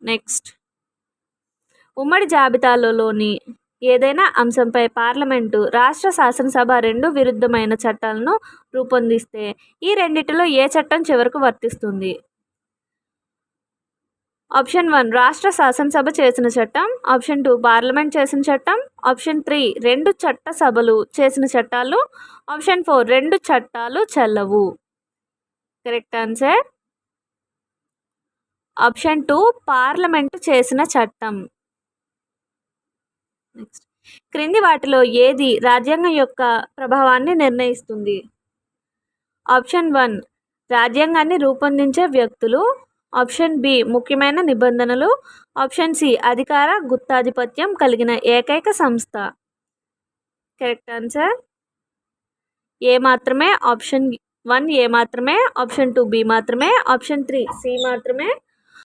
Next, ఉమ్మడి జాబితాలోని ఏదైనా అంశంపై పార్లమెంటు, రాష్ట్ర శాసనసభ రెండు విరుద్ధమైన చట్టాలను రూపొందిస్తే ఈ రెండిటిలో ఏ చట్టం చివరకు వర్తిస్తుంది? ఆప్షన్ 1 రాష్ట్ర శాసనసభ చేసిన చట్టం, ఆప్షన్ 2 పార్లమెంట్ చేసిన చట్టం, ఆప్షన్ 3 రెండు చట్టసభలు చేసిన చట్టాలు, ఆప్షన్ 4 రెండు చట్టాలు చెల్లవు. కరెక్ట్ ఆన్సర్ ఆప్షన్ 2 పార్లమెంటు చేసిన చట్టం. నెక్స్ట్, క్రింది వాటిలో ఏది రాజ్యాంగం యొక్క ప్రభావాన్ని నిర్ణయిస్తుంది? ఆప్షన్ 1 రాజ్యాంగాన్ని రూపొందించే వ్యక్తులు, ఆప్షన్ బి ముఖ్యమైన నిబంధనలు, ఆప్షన్ సి అధికార గుత్తాధిపత్యం కలిగిన ఏకైక సంస్థ. కరెక్ట్ ఆన్సర్ ఏ మాత్రమే. ఆప్షన్ 1 ఏ మాత్రమే, ఆప్షన్ 2 బి మాత్రమే, ఆప్షన్ 3 సి మాత్రమే,